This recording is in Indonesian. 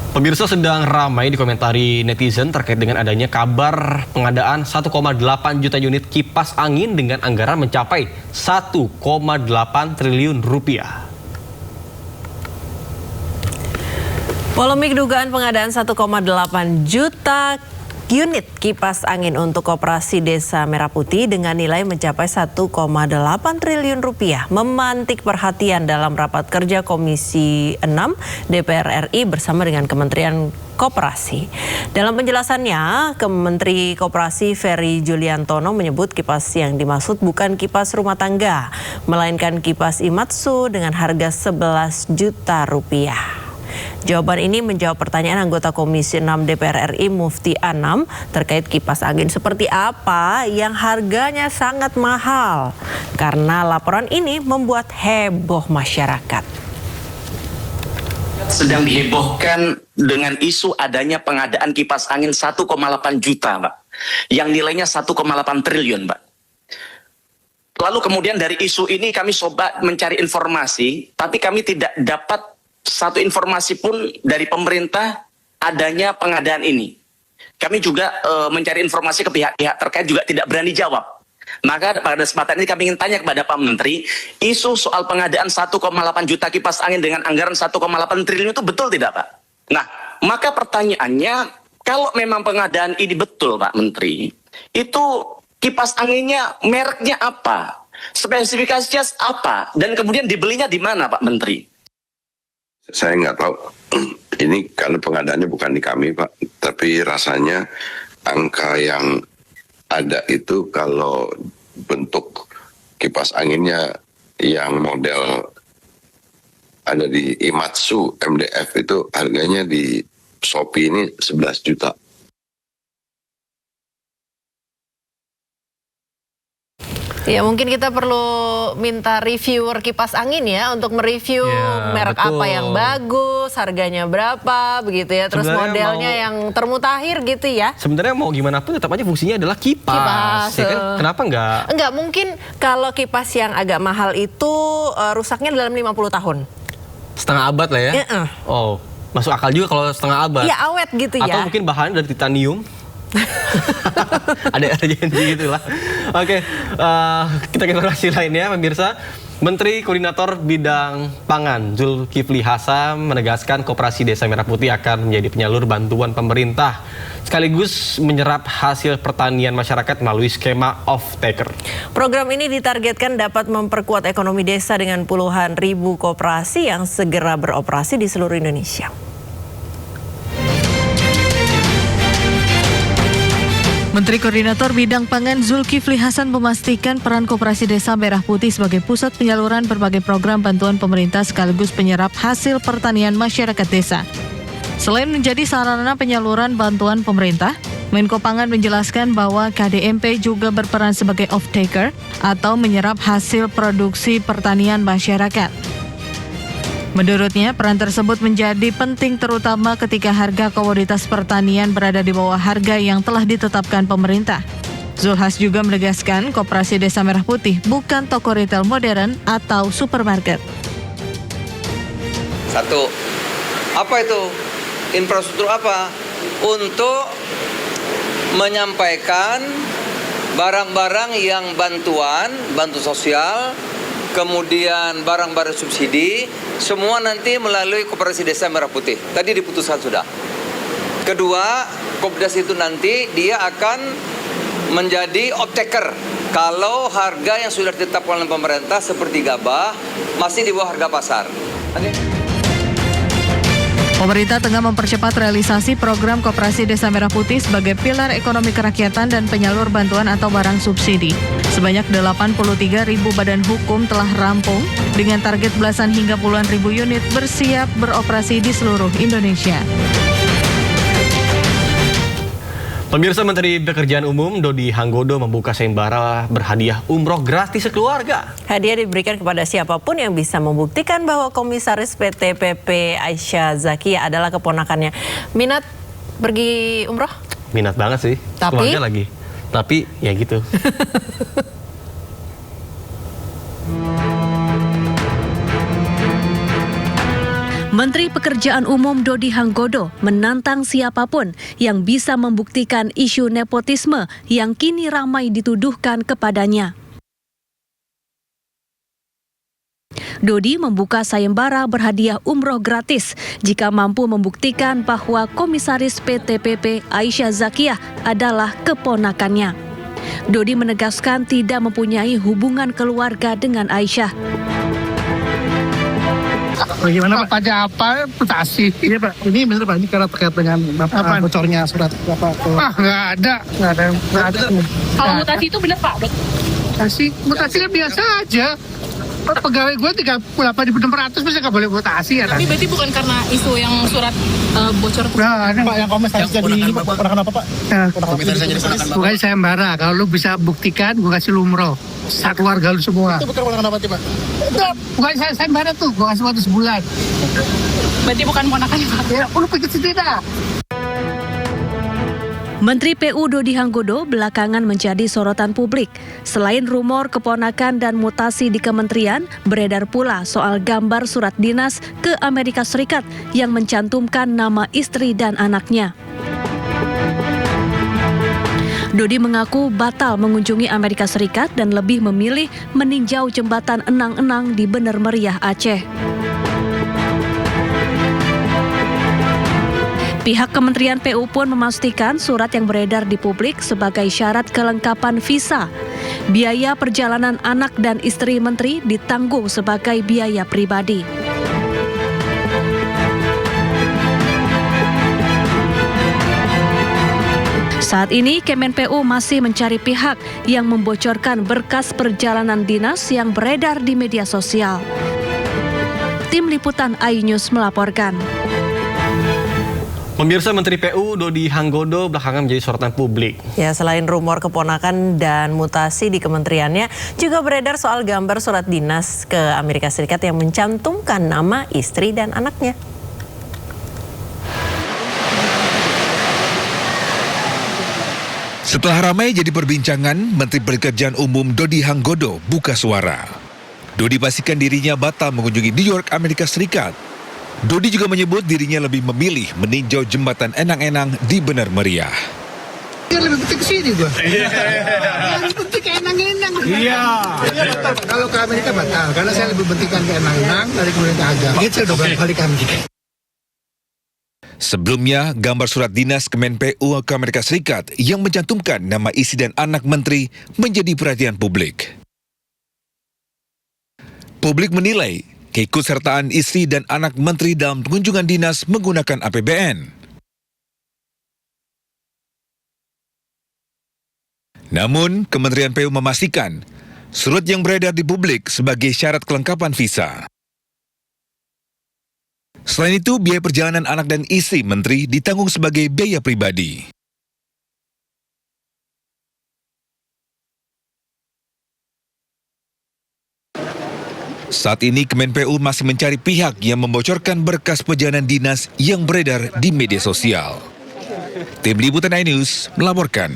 Pemirsa, sedang ramai dikomentari netizen terkait dengan adanya kabar pengadaan 1,8 juta unit kipas angin dengan anggaran mencapai 1,8 triliun rupiah. Polemik dugaan pengadaan 1,8 juta unit kipas angin untuk Koperasi Desa Merah Putih dengan nilai mencapai 1,8 triliun rupiah memantik perhatian dalam rapat kerja Komisi 6 DPR RI bersama dengan Kementerian Koperasi. Dalam penjelasannya, Menteri Koperasi Ferry Juliantono menyebut kipas yang dimaksud bukan kipas rumah tangga, melainkan kipas Imatsu dengan harga 11 juta rupiah. Jawaban ini menjawab pertanyaan anggota Komisi 6 DPR RI Mufti Anam terkait kipas angin seperti apa yang harganya sangat mahal. Karena laporan ini membuat heboh masyarakat. Sedang dihebohkan dengan isu adanya pengadaan kipas angin 1,8 juta, Mbak. Yang nilainya 1,8 triliun, Mbak. Lalu kemudian dari isu ini kami coba mencari informasi, tapi kami tidak dapat satu informasi pun dari pemerintah adanya pengadaan ini. Kami juga mencari informasi ke pihak-pihak terkait juga tidak berani jawab. Maka pada kesempatan ini kami ingin tanya kepada Pak Menteri, isu soal pengadaan 1,8 juta kipas angin dengan anggaran 1,8 triliun itu betul tidak, Pak? Nah, maka pertanyaannya, kalau memang pengadaan ini betul, Pak Menteri, itu kipas anginnya mereknya apa? Spesifikasinya apa? Dan kemudian dibelinya di mana, Pak Menteri? Saya nggak tahu, ini karena pengadaannya bukan di kami, Pak. Tapi rasanya angka yang ada itu kalau bentuk kipas anginnya yang model ada di Imatsu MDF itu harganya di Shopee ini 11 juta. Ya, mungkin kita perlu minta reviewer kipas angin ya untuk mereview merek betul. apa yang bagus, harganya berapa, begitu ya. Terus Sebenarnya modelnya yang termutakhir gitu ya. Sebenarnya mau gimana pun tetap aja fungsinya adalah kipas. Ya kan? Kenapa enggak? Enggak, mungkin kalau kipas yang agak mahal itu rusaknya dalam 50 tahun. Setengah abad lah ya? Oh, masuk akal juga kalau setengah abad. Ya awet gitu ya. Atau mungkin bahannya dari titanium. ada janji gitu lah. Oke, kita ke informasi lainnya, pemirsa. Menteri Koordinator Bidang Pangan Zulkifli Hasan menegaskan Koperasi Desa Merah Putih akan menjadi penyalur bantuan pemerintah sekaligus menyerap hasil pertanian masyarakat melalui skema off-taker. Program ini ditargetkan dapat memperkuat ekonomi desa dengan puluhan ribu koperasi yang segera beroperasi di seluruh Indonesia. Menteri Koordinator Bidang Pangan Zulkifli Hasan memastikan peran Koperasi Desa Merah Putih sebagai pusat penyaluran berbagai program bantuan pemerintah sekaligus penyerap hasil pertanian masyarakat desa. Selain menjadi sarana penyaluran bantuan pemerintah, Menko Pangan menjelaskan bahwa KDMP juga berperan sebagai off-taker atau menyerap hasil produksi pertanian masyarakat. Menurutnya, peran tersebut menjadi penting terutama ketika harga komoditas pertanian berada di bawah harga yang telah ditetapkan pemerintah. Zulhas juga menegaskan Koperasi Desa Merah Putih bukan toko retail modern atau supermarket. Satu, apa itu? Infrastruktur apa? Untuk menyampaikan barang-barang yang bantu sosial, kemudian barang-barang subsidi, semua nanti melalui Koperasi Desa Merah Putih. Tadi diputuskan sudah. Kedua, Koperasi itu nanti dia akan menjadi off-taker. Kalau harga yang sudah ditetapkan oleh pemerintah seperti gabah masih di bawah harga pasar. Pemerintah tengah mempercepat realisasi program Koperasi Desa Merah Putih sebagai pilar ekonomi kerakyatan dan penyalur bantuan atau barang subsidi. Sebanyak 83.000 badan hukum telah rampung dengan target belasan hingga puluhan ribu unit bersiap beroperasi di seluruh Indonesia. Pemirsa, Menteri Pekerjaan Umum Dodi Hanggodo membuka sayembara berhadiah umroh gratis sekeluarga. Hadiah diberikan kepada siapapun yang bisa membuktikan bahwa Komisaris PT PP Aisyah Zakia adalah keponakannya. Minat pergi umroh? Minat banget sih. Tapi? Keluarga lagi. Tapi ya gitu. Menteri Pekerjaan Umum Dodi Hanggodo menantang siapapun yang bisa membuktikan isu nepotisme yang kini ramai dituduhkan kepadanya. Dodi membuka sayembara berhadiah umroh gratis jika mampu membuktikan bahwa Komisaris PT PP Aisyah Zakiyah adalah keponakannya. Dodi menegaskan tidak mempunyai hubungan keluarga dengan Aisyah. Bagaimana Pak? Pada apa putasi? Iya Pak, ini benar Pak, ini karena terkait dengan bocornya surat Bapak. Nggak ada. Kalau mutasi itu benar Pak? Mutasinya biasa aja. Pegawai gue 38.600 bisa nggak boleh mutasi ya. Tapi berarti bukan karena isu yang surat bocor. Nah, Pak yang komisaris jadi ini ponakan apa Pak? Komisaris jadi ponakan Bapak. Bukan sayembara, kalau lu bisa buktikan gue kasih lu umroh. Satu keluarga lu semua. Itu bukan ponakan apa Pak? Bukan sayembara tuh, gue kasih waktu sebulan. Berarti bukan ponakan Pak? Ya, lu pikir sendiri dah. Menteri PU Dodi Hanggodo belakangan menjadi sorotan publik. Selain rumor keponakan dan mutasi di kementerian, beredar pula soal gambar surat dinas ke Amerika Serikat yang mencantumkan nama istri dan anaknya. Dodi mengaku batal mengunjungi Amerika Serikat dan lebih memilih meninjau jembatan Enang-Enang di Bener Meriah, Aceh. Pihak Kementerian PU pun memastikan surat yang beredar di publik sebagai syarat kelengkapan visa. Biaya perjalanan anak dan istri menteri ditanggung sebagai biaya pribadi. Saat ini Kemen PU masih mencari pihak yang membocorkan berkas perjalanan dinas yang beredar di media sosial. Tim Liputan iNews melaporkan. Pemirsa, Menteri PU Dodi Hanggodo belakangan menjadi sorotan publik. Ya, selain rumor keponakan dan mutasi di kementeriannya, juga beredar soal gambar surat dinas ke Amerika Serikat yang mencantumkan nama istri dan anaknya. Setelah ramai jadi perbincangan, Menteri Pekerjaan Umum Dodi Hanggodo buka suara. Dodi pastikan dirinya batal mengunjungi New York, Amerika Serikat. Dodi juga menyebut dirinya lebih memilih meninjau jembatan Enang-Enang di Bener Meriah. Dia lebih penting kesini gue. Lebih penting ke Enang-Enang. Iya. Kalau ke Amerika batal, karena saya lebih pentingkan ke Enang-Enang dari kemudian ke Agam. Itu saya udah berapa kali ke Amerika. Sebelumnya, gambar surat dinas Kemen PU ke Amerika Serikat yang mencantumkan nama istri dan anak menteri menjadi perhatian publik. Publik menilai keikutsertaan istri dan anak menteri dalam kunjungan dinas menggunakan APBN. Namun, Kementerian PU memastikan surat yang beredar di publik sebagai syarat kelengkapan visa. Selain itu, biaya perjalanan anak dan istri menteri ditanggung sebagai biaya pribadi. Saat ini Kemen PU masih mencari pihak yang membocorkan berkas perjalanan dinas yang beredar di media sosial. Tim Liputan iNews melaporkan.